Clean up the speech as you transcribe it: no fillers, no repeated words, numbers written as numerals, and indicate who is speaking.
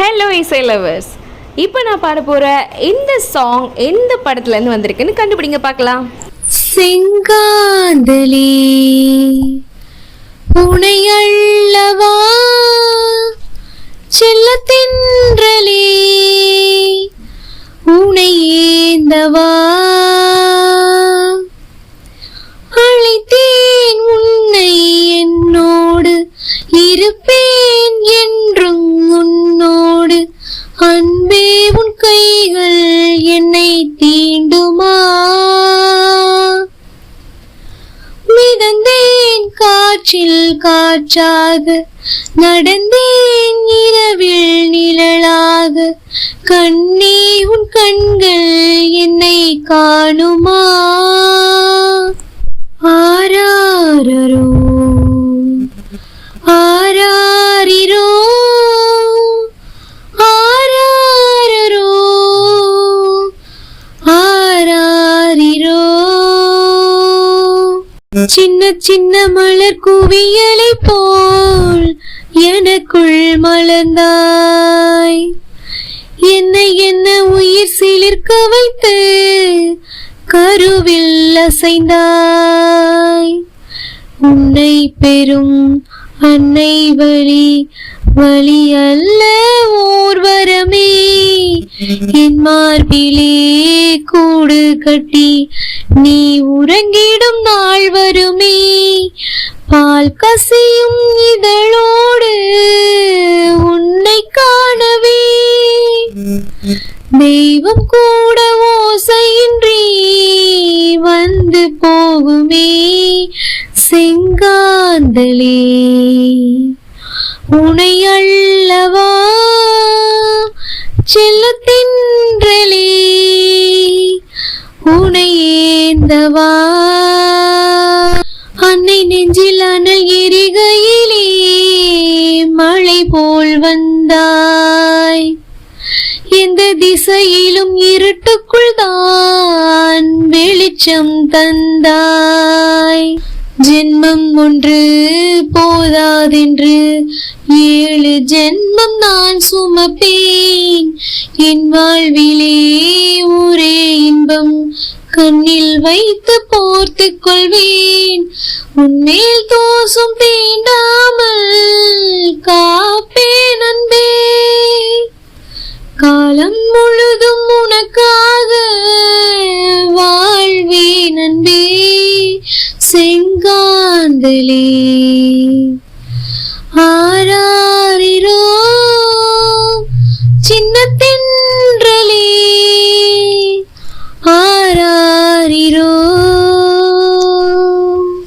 Speaker 1: Hello இசை lovers, இப்போ நான் பாட போகிற இந்த சாங் எந்த படத்துலேருந்து வந்திருக்குன்னு கண்டுபிடிங்க பார்க்கலாம்.
Speaker 2: செங்காந்தலே புனையள்ளவா செல்லத்தின்றலே உனையேந்தவா அழைத்தேன் உன்னை என்னோடு இருப்பேன் என்றும் உன்னோடு அன்பே உன் கைகள் என்னை தீண்டுமா மிதந்தேன் காற்றில் காற்றாக நடந்தேன் இரவில் நிழலாக கண்ணே உன் கண்கள் என்னை காணுமா ஆராரோ ஆராரிரோ ஆராரோ ஆராரிரோ சின்ன சின்ன மலர் குவியலை போல் எனக்குள் மலர்ந்தாய் என்னை என்ன உயிர் சிலிர்க்க வைத்து கருவில் அசைந்தாய் உன்னை பெறும் அன்னை வழி வழி அல்ல ஓர் வரமே என் மார்பிலே கூடு கட்டி நீ உறங்கிடும் நாள் வருமே பால் கசியும் இதழோடு உன்னை காணவே தெய்வம் கூட ஓசையின்றி வந்து போகுமே செங்காந்தலே உனை அல்லவா செல்லத்தின்றலே உனை ஏந்தவா அன்னை நெஞ்சில் அனல் எரிகையிலே மழை போல் வந்தாய் எந்த திசையிலும் இருட்டுக்குள் தான் வெளிச்சம் தந்தாய் ஜென்மம் ஒன்று போதாதென்று 7 ஜென்மம் நான் சுமப்பேன் என் வாழ்விலே ஒரே இன்பம் கண்ணில் வைத்து போர்த்து கொள்வேன் உன்மேல் தோசும் தீண்டாமல் காப்பேன் அன்பே காலம் முழுதும் உனக்காக வாழ்வேன் அன்பே செங்காந்தலே.